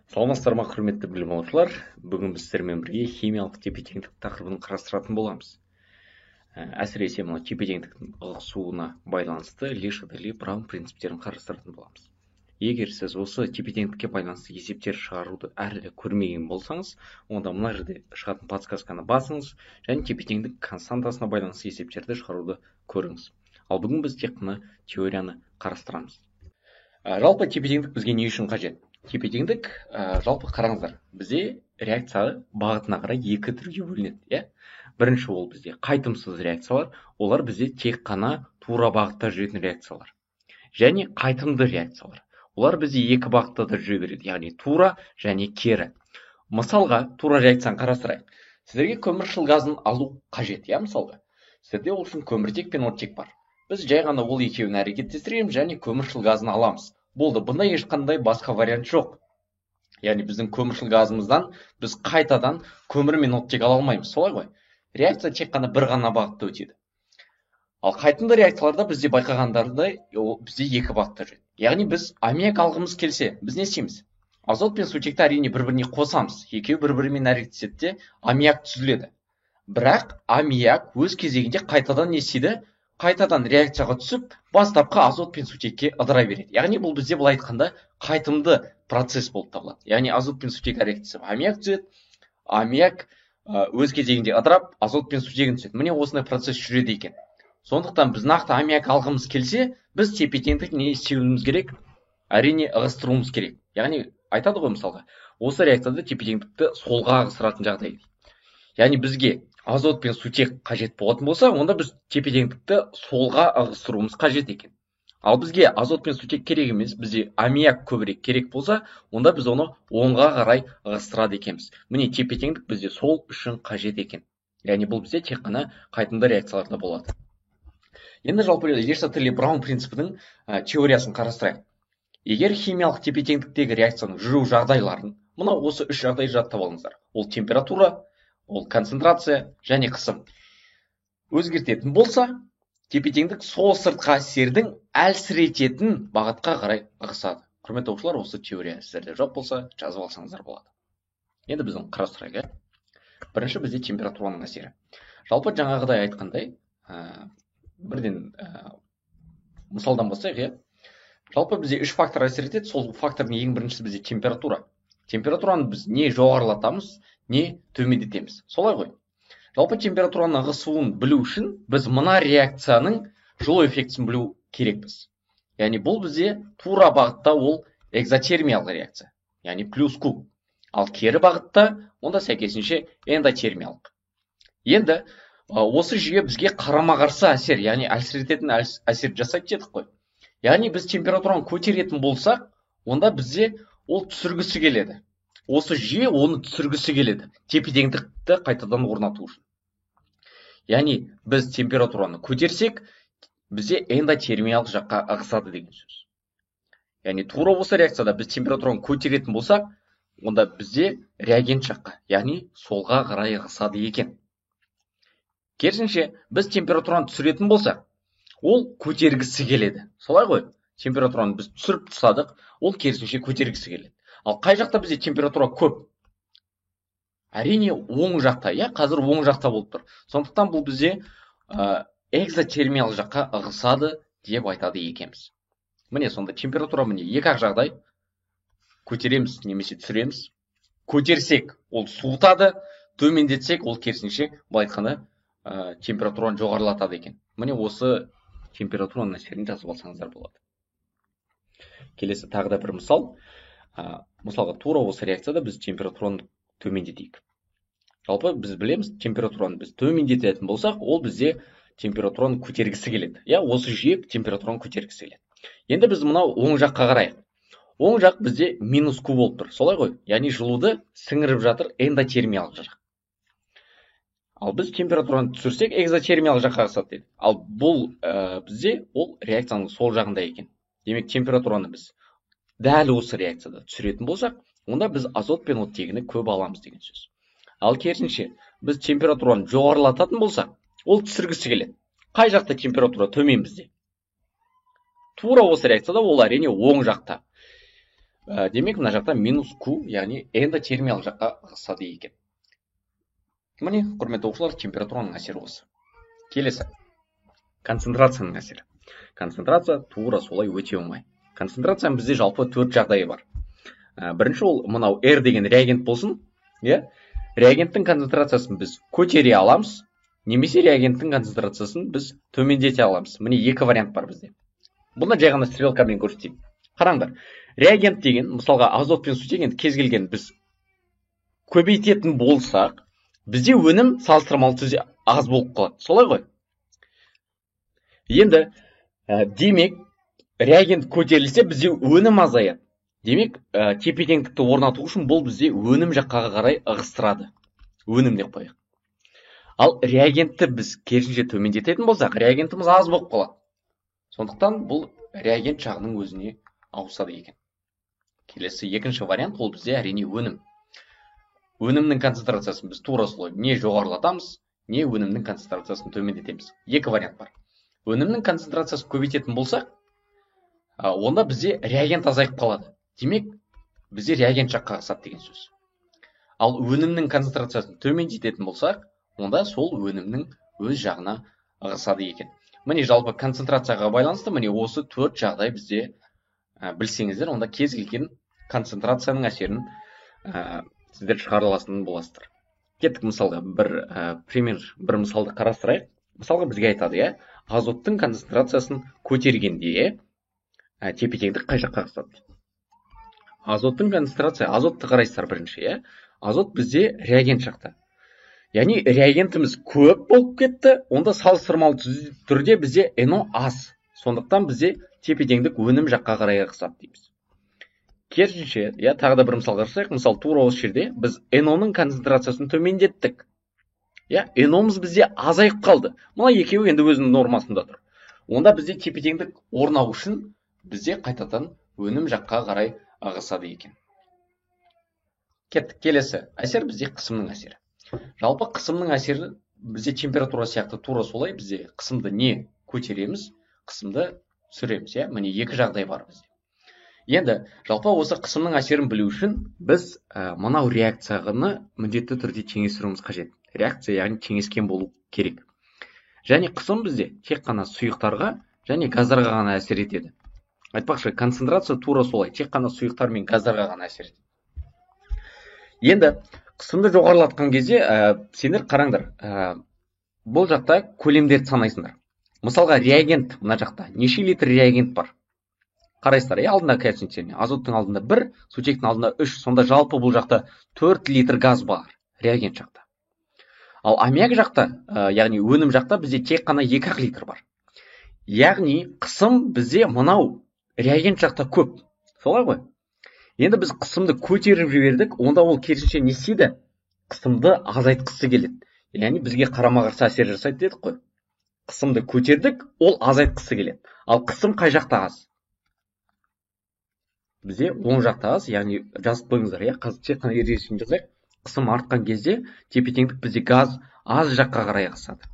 Саламатсыздар ма, құрметті білім алушылар. Бүгін біз сіздермен бірге химиялық тепе-теңдік тақырыбын қарастыратын боламыз. Әсіресе мына тепе-теңдіктің ығысуына байланысты Ли Браун принциптерін қарастыратын боламыз. Егер сіз осы тепе-теңдікке байланысты есептер шығаруды әлі көрмеген болсаңыз, онда мына жерде шығатын подсказканы басыңыз және тепе-теңдік константасына байланысты есептерді шығаруды көріңіз. Ал бүгін біз тек қана теорияны қарастырамыз. Жалпы тепе-теңдік бізге не үшін қажет? Тепе-теңдік жалпы қараңыздар, бізде реакция бағытына қарай екі түрге бөлінеді. Бірінші ол бізде қайтымсыз реакциялар, олар бізде тек қана тура бағытта жүретін реакциялар. Және қайтымды реакциялар. Олар бізде екі бағытта да жүре береді, яғни тура және кері. Мысалға, тура реакцияны қарастырайық. Сіздерге көміршыл газын алу қажет, мысалға. Сіздерде ол үшін көміртек пен оттек бар. Біз жай ғана ол екеуін әрекеттестіреміз және көміршыл газын аламыз. Болды, бұнда ешқандай басқа вариант жоқ. Яғни біздің көміршыл газымыздан біз қайтадан көмір мен оттек ала алмаймыз, солай ғой? Реакция тек қана бір ғана бағытта өтеді. Ал қайтымды реакцияларда бізде байқағандардай, бізде екі бағытта жүреді. Яғни біз аммиак алғымыз келсе, біз не істейміз? Азот пен сутекті әрине бір-біріне қосамыз. Екеуі бір-бірімен әрекеттеседі де аммиак түзіледі. Бірақ аммиак өз кезегінде қайтадан не істейді? Қайтадан реакцияға түсіп, бастапқы азот пен сутекке ыдыра береді. Яғни бұл бізде былай айтқанда қайтымды процесс болып табылады. Яғни азот пен сутек әрекеттесіп, аммиак түзеді. Аммиак өз кезегінде ыдырап, азот пен сутегін түседі. Міне осындай процесс жүреді екен. Сондықтан біз нақты аммиак алғымыз келсе, біз тепе-теңдік не істеуіміз керек? Әрине ығыстыруымыз керек. Яғни айтады ғой мысалға, осы реакцияда тепе-теңдікті солға ығыстыратын жағдай. Яғни бізге азот пен сутек қажет болатын болса, онда біз тепе-теңдікті солға ығыстыруымыз қажет екен. Ал бізге азот пен сутек керек емес, бізде аммиак көбірек керек болса, онда біз оны оңға қарай ығыстырады екенбіз. Міне тепе-теңдік бізде сол үшін қажет екен. Яғни бұл бізде тек қана қайтымды реакцияларда болады. Енді жалпы Ли Браун принципінің теориясын қарастырайық. Егер химиялық тепе-теңдіктегі реакцияның жүру жағдайларын, мына осы үш жағдайды жаттап алыңыздар. Ол температура, ол концентрация және қысым өзгертетін болса, тепе-теңдік сол сыртқы әсердің әлсірететін бағытқа қарай ығысады. Құрметті оқушылар, осы теория сіздерде жоқ болса, жазып алсаңыздар болады. Енді біздің қарастырайық. Бірінші бізде температураның әсері. Жалпы жаңағыдай айтқандай, бірден мысалдан бастайық. Жалпы бізде үш фактор әсер етеді. Сол фактордың ең біріншісі бізде температура. Температураны біз не жоғарылатамыз, не төмендетеміз. Солай ғой. Жалпы температураның ығысуын білу үшін біз мына реакцияның жылу эффектісін білу керекпіз. Яғни бұл бізде тура бағытта ол экзотермиялық реакция, яғни плюс Q. Ал кері бағытта онда сәйкесінше эндотермиялық. Енді осы жүйе бізге қарама-қарсы әсер, яғни әлсірететін әсер жасайды дедік қой. Яғни біз температураны көтеретін болсақ, онда бізде ол түсіргісі келеді. Осы жүйе оны түсіргісі келеді, тепе-теңдікті қайтадан орнату үшін. Яғни біз температураны көтерсек, бізде эндотермиялық жаққа ығысады деген сөз. Яғни тура осы реакцияда біз температураны көтеретін болсақ, онда бізде реагент жаққа, яғни солға қарай ығысады екен. Керісінше, біз температураны түсіретін болсақ, ол көтергісі келеді. Солай ғой, температураны біз түсіріп тастадық, ол керісінше көтергісі келеді. Ал қай жақта бізде температура көп? Әрине оң жақта, қазір оң жақта болып тұр. Сондықтан бұл бізде экзотермиялық жаққа ығысады деп айтады екенбіз. Міне сонда температура міне екі ақ жағдай. Көтереміз немесе түсіреміз. Көтерсек, ол суытады, төмендетсек, ол керісінше былай айтқанда температураны жоғарылатады екен. Міне осы температураның әсерін жазып алсаңыздар болады. Келесі тағы да бір мысал. Мысалға тура осы реакцияда біз температураны төмендетейік. Жалпы біз білеміз, температураны біз төмендететін болсақ, ол бізде температураны көтергісі келеді. Осы жүйе температураны көтергісі келеді. Енді біз мынау оң жаққа қарайық. Оң жақ бізде минус Q болып тұр. Солай ғой? Яғни жылуды сіңіріп жатыр эндотермиялық жақ. Ал біз температураны түсірсек, экзотермиялық жаққа ығысады деді. Ал бұл бізде ол реакцияның сол жағында екен. Демек температураны біз дәл осы реакцияда түсіретін болсақ, онда біз азот пен оттегіні көп аламыз деген сөз. Ал керісінше, біз температураны жоғарылататын болсақ, ол түсіргісі келеді. Қай жақта температура төмен бізде? Тура осы реакцияда ол әрине оң жақта. демек мына жақта минус q, яғни эндотермиялық жаққа ығысады екен. Міне, құрметті оқушылар, температураның әсері осы. Келесі. Концентрацияның әсері. Концентрация тура солай өте оңай. Концентрацияның бізде жалпы 4 жағдайы бар. Бірінші ол мынау R деген реагент болсын. Реагенттің концентрациясын біз көтере аламыз, немесе реагенттің концентрациясын біз төмендете аламыз. Міне екі вариант бар бізде. Бұны жай ғана стрелкамен көрсетейін. Қараңдар. Реагент деген, мысалға азот пен сутек, енді кез келген біз көбейтетін болсақ, бізде өнім салыстырмалы түрде аз болып қалады. Солай ғой? Енді демек реагент көтерілсе бізде өнім азаяды. Демек тепе теңдікті орнату үшін бұл бізде өнім жаққа қарай ығыстырады. Өнім деп қояйық. Ал реагентті біз керісінше төмендететін болсақ, реагентіміз аз болып қалады. Сондықтан бұл реагент жағының өзіне ауысады екен. Келесі екінші вариант ол бізде әрине өнім. Өнімнің концентрациясын біз тура солай не жоғарылатамыз, не өнімнің концентрациясын төмендетеміз. Екі вариант бар. Өнімнің концентрациясын көбейтетін болсақ, онда бізде реагент азайып қалады. Демек, бізде реагент жаққа ығысады деген сөз. Ал өнімнің концентрациясын төмендететін болсақ, онда сол өнімнің өз жағына ығысады екен. Міне жалпы концентрацияға байланысты міне осы 4 жағдай бізде білсеңіздер, онда кез келген концентрацияның әсерін сіздер шығара алатын боласыздар. Кеттік мысалға бір мысалды қарастырайық. Мысалға бізге айтады, азоттың концентрациясын көтергенде тепе теңдік қай жаққа ығысады? Азоттың концентрация, азотты қарайсыздар бірінші, азот бізде реагент жақта. Яғни реагентіміз көп болып кетті, онда салыстырмалы түрде бізде NO аз. Сондықтан бізде тепе теңдік өнім жаққа қарай ығысады дейміз. Керісінше, тағы да бір мысал қарастырайық. Мысалы, тура осы жерде біз NO-ның концентрациясын төмендеттік. NO-мыз бізде азайып қалды. Мына екеуі енді өзінің нормасында тұр. Онда бізде тепе теңдік орнау үшін бізде қайтадан өнім жаққа қарай ығысады екен. Кеттік, келесі әсер бізде қысымның әсері. Жалпы қысымның әсері бізде температура сияқты тура солай, бізде қысымды не көтереміз, қысымды түсіреміз. Міне екі жағдай бар бізде. Енді жалпы осы қысымның әсерін білу үшін біз мынау реакцияны міндетті түрде теңестіруіміз қажет. Реакция яғни теңескен болу керек. Және қысым бізде тек қана сұйықтарға және газдарға ғана әсер етеді. Айтпақшы, концентрация тура солай, тек қана сұйықтар мен газдарға ғана әсер етеді. Енді қысымды жоғарылатқан кезде сендер қараңдар, бұл жақта көлемдерді санайсыңдар. Мысалға реагент мына жақта неше литр реагент бар? Қарайсыздар, алдында коэффициентіне, азоттың алдында 1, сутектің алдында 3, сонда жалпы бұл жақта 4 литр газ бар реагент жақта. Ал аммиак жақта, яғни өнім жақта бізде тек қана 2 литр бар. Яғни қысым бізде мынау реагент жақта көп. Солай ғой? Енді біз қысымды көтеріп жібердік, онда ол керісінше не істейді? Қысымды азайтқысы келеді. Яғни бізге қарама-қарсы әсер жасайды дедік қой. Қысымды көтердік, ол азайтқысы келеді. Ал қысым қай жақта аз? Бізде оң жақта аз, яғни жазып қойыңыздар, қазір тек қана ережесін жазайық. Қысым артқан кезде тепе теңдік бізде газ аз жаққа қарай ығысады.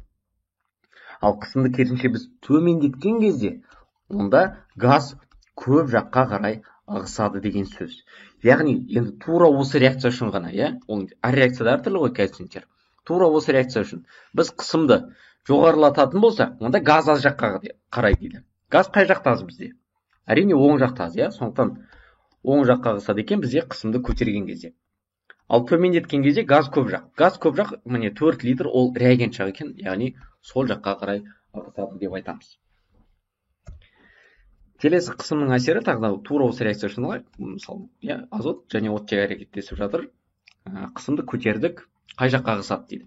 Ал қысымды керісінше біз төмендеткен кезде, онда газ көп жаққа қарай ығысады деген сөз. Яғни, енді тура осы реакция үшін ғана, ол әр реакцияда әртүрлі ғой коэффициенттер. Тура осы реакция үшін біз қысымды жоғарылататын болсақ, онда газ аз жаққа қарай дейді. Газ қай жақта аз бізде? Әрине оң жақта аз, сондықтан оң жаққа ығысады екен бізде қысымды көтерген кезде. Ал төмендеткен кезде газ көп жақ. Газ көп жақ, міне 4 литр ол реагент жақ екен, яғни сол жаққа қарай ығысады деп айтамыз. Келесі қысымның әсері тағы да тура осы реакция үшін алайық. Мысалы, азот және оттек әрекеттесіп жатыр. Қысымды көтердік, қай жаққа ығысады дейді.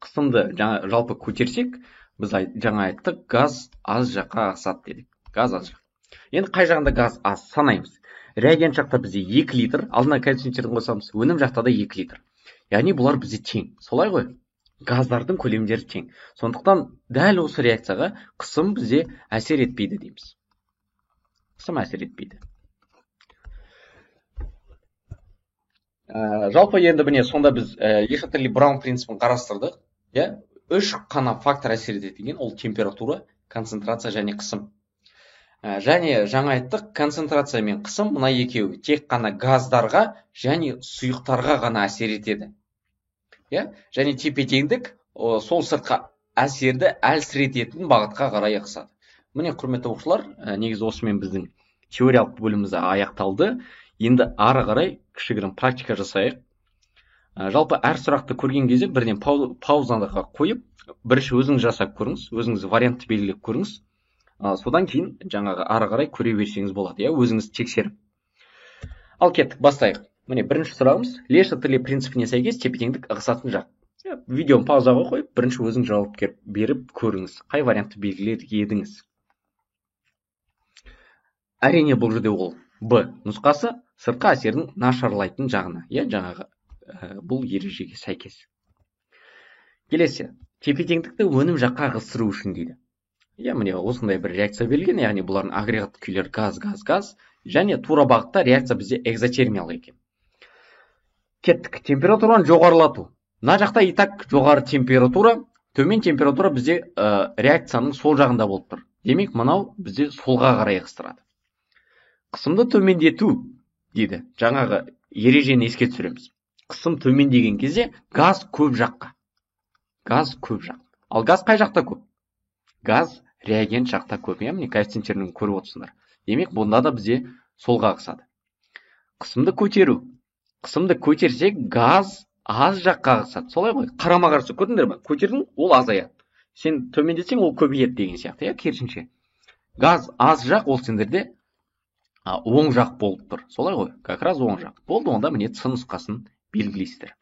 Қысымды жалпы көтерсек, біз жаңа айттық, газ аз жаққа ығысады дедік. Газ аз жақ. Енді қай жағында газ аз санаймыз. Реагент жақта бізде 2 литр, алдына коэффициенттерін қосамыз, өнім жақта да 2 литр. Яғни бұлар бізде тең. Солай ғой? Газдардың көлемдері тең. Сондықтан дәл осы реакцияға қысым бізде әсер етпейді дейміз. Қысым әсер етпейді. Жалпы енді міне сонда біз Лихтер-Браун принципін қарастырдық. 3 қана фактор әсер етеді, ол температура, концентрация және қысым. Және жаңа айттық, концентрация мен қысым мына екеуі тек қана газдарға және сұйықтарға ғана әсер етеді. Және тепе теңдік сол сыртқа әсерді әлсірететін бағытқа қарай ығысады. Міне, құрметті оқушылар, негізі осымен біздің теориялық бөліміміз аяқталды. Енді ары қарай кішігірім практика жасайық. Жалпы әр сұрақты көрген кезде бірден паузаға қойып, бірінші өзіңіз жасап көріңіз, өзіңіз вариантты белгілеп көріңіз. Содан кейін жаңағы ары қарай көре берсеңіз болады, өзіңіз тексеріп. Ал кеттік, бастайық. Міне, бірінші сұрағымыз, Ле-Шаттеле принципіне сәйкес тепе теңдік ығысатын жақ. Видеоны паузаға қойып, бірінші өзіңіз жауап беріп көріңіз, қай вариантты белгілер едіңіз. Әрине, бұл жерде ол Б нұсқасы сыртқы әсердің нашарлайтын жағына, жаңағы бұл ережеге сәйкес. Келесі, тепе теңдікті өнім жаққа ығыстыру үшін дейді. Міне осындай бір реакция берілген, яғни бұлардың агрегат күйлері газ, және тура бағытта реакция бізде экзотермиялық екен. Кеттік, температураны жоғарылату. Мына жақта итак жоғары температура, төмен температура бізде реакцияның сол жағында болып тұр. Демек, мынау бізде солға қарай ығыстырады. Қысымды төмендету дейді. Жаңағы ережені еске түсіреміз. Қысым төмендеген кезде газ көп жаққа. Ал газ қай жақта көп? Газ реагент жақта көп, міне коэффициенттерін көріп отырсыңдар. Демек, бұнда да бізде солға ығысады. Қысымды көтеру. Қысымды көтерсек, газ аз жаққа ығысады. Солай ғой, қарама-қарсы көрдіңдер ме? Көтердің, ол азаяды. Сен төмендетсең, ол көбейеді деген сияқты, керісінше. Газ аз жақ, ол сендерде оң жақ болып тұр. Солай ғой, как раз оң жақ. Болды, онда міне С нұсқасын белгілейсіздер.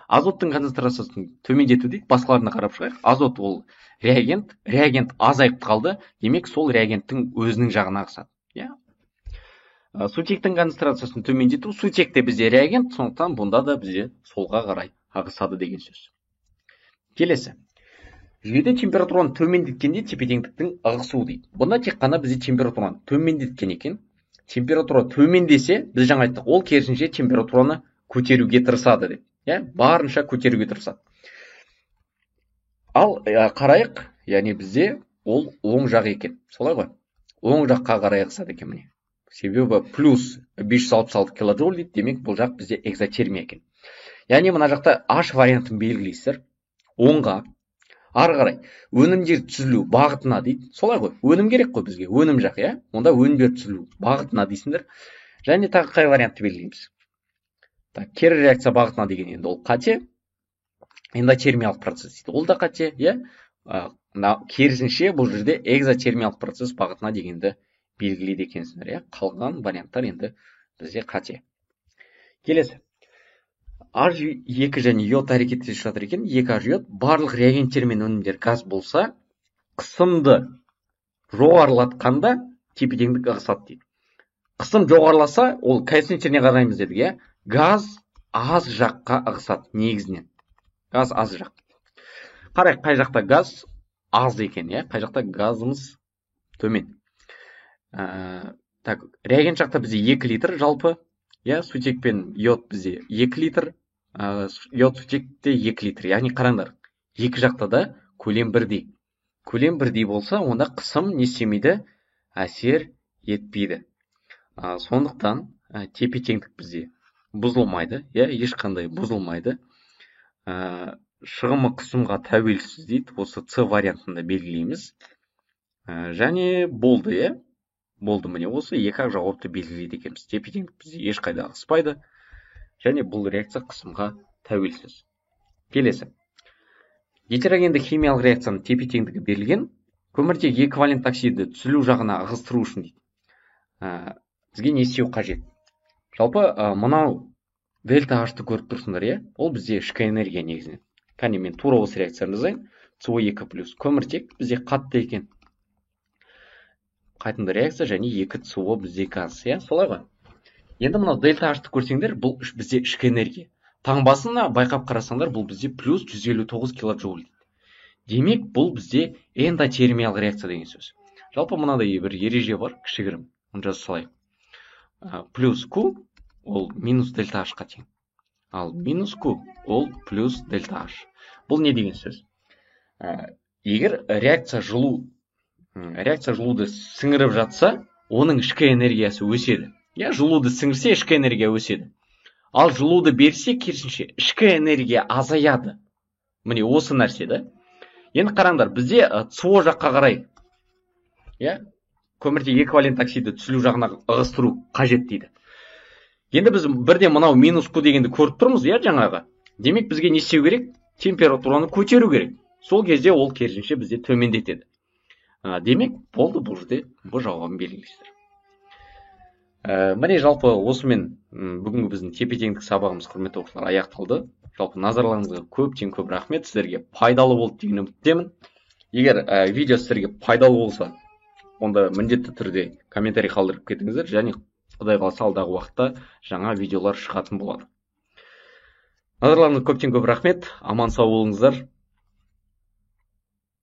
Азоттың концентрациясын төмендету дейді, басқаларына қарап шығайық. Азот ол реагент азайып қалды, демек сол реагенттің өзінің жағына ығысады. Сутектің концентрациясын төмендету, сутекте бізде реагент, сондықтан бұнда да бізде солға қарай ығысады деген сөз. Келесі. Жүйеде температураны төмендеткенде тепе теңдіктің ығысуы дейді. Бұнда тек қана бізде температураны төмендеткен екен. Температура төмендесе, біз жаңа айттық, ол керісінше температураны көтеруге тырысады деп. Барынша көтеруге тырысады. Ал қарайық, яғни бізде ол оң жақ екен. Солай ғой? Оң жаққа қарай ығысады екен міне. Себебі плюс 566 килоджоуль дейді, демек бұл жақ бізде экзотермия екен. Яғни мына жақта H вариантын белгілейсіздер. Оңға, ары қарай өнімдер түзілу бағытына дейді. Солай ғой? Өнім керек қой бізге, өнім жақ, онда өнімдер түзілу бағытына дейсіңдер. Және тағы қай вариантты белгілейміз? Кері реакция бағытына деген енді ол қате. Эндотермиялық процесс дейді. Ол да қате, керісінше бұл жерде экзотермиялық процесс бағытына дегенді белгілейді екенсіңдер, қалған варианттар енді бізде қате. Келесі. H2 және йод әрекеттесіп жатыр екен. 2H йод барлық реагенттер мен өнімдер газ болса, қысымды жоғарылатқанда тепе теңдік ығысады дейді. Қысым жоғарыласа, ол коэффициенттеріне қараймыз дедік, газ аз жаққа ығысады негізінен. Газ аз жақ. Қарайық, қай жақта газ аз екен, қай жақта газымыз төмен. Реагент жақта бізде 2 литр жалпы, сутек пен йод бізде 2 литр, йод сутекте 2 литр. Яғни қараңдар, екі жақта да көлем бірдей. Көлем бірдей болса, онда қысым не істемейді, әсер етпейді. Сондықтан тепе теңдік бізде бұзылмайды, ешқандай бұзылмайды. Шығымы қысымға тәуелсіз дейді, осы С вариантында белгілейміз. Және болды, болды, міне осы екі жауапты белгілейді екенбіз. Тепе теңдік бізде ешқайда ығыспайды, және бұл реакция қысымға тәуелсіз. Келесі. Гетерогенді химиялық реакцияның тепе теңдігі берілген, көміртегі эквивалент оксидті түзілу жағына ығыстыру үшін дейді. Бізге не істеу қажет? Жалпы мынау дельта H-ты көріп тұрсыңдар, ол бізде ішкі энергия негізінен. Кәне мен тура осы реакцияны жазайын. CO2 плюс көміртек бізде қатты екен. Қайтынды реакция және 2 CO бізде газ, солай ғой. Енді мынау дельта H-ты көрсеңдер, бұл бізде ішкі энергия. Таңбасына байқап қарасаңдар, бұл бізде плюс 159 килоджоуль. Демек, бұл бізде эндотермиялық реакция деген сөз. Жалпы мынадай бір ереже бар, кішігірім. Оны жаза салайық. Плюс Q ол минус дельта H-қа тең. Ал минус Q ол плюс дельта H. Бұл не деген сөз? Егер реакция жылу реакция жылуды сіңіріп жатса, оның ішкі энергиясы өседі. Жылуды сіңірсе, ішкі энергия өседі. Ал жылуды берсе, керісінше, ішкі энергия азаяды. Міне осы нәрсе да. Енді қараңдар, бізде СО жаққа қарай, көміртегі эквивалент оксиді түзілу жағына ығыстыру қажет дейді. Енді біз бірден мынау минус Q дегенді көріп тұрмыз, жаңағы. Демек бізге не істеу керек? Температураны көтеру керек. Сол кезде ол керісінше бізде төмендетеді. Демек, болды бұл жерде бұл жауабын белгілейсіздер. Міне жалпы осымен бүгінгі біздің тепе-теңдік сабағымыз, құрметті оқушылар, аяқталды. Жалпы назарларыңызға көп рахмет. Сіздерге пайдалы болды деген үміттемін. Егер видео сіздерге пайдалы болса, онда міндетті түрде комментарий қалдырып кетіңіздер, және Құдай қаласа алдағы уақытта жаңа видеолар шығатын болады. Назарларыңызға көп рахмет. Аман сау болыңыздар.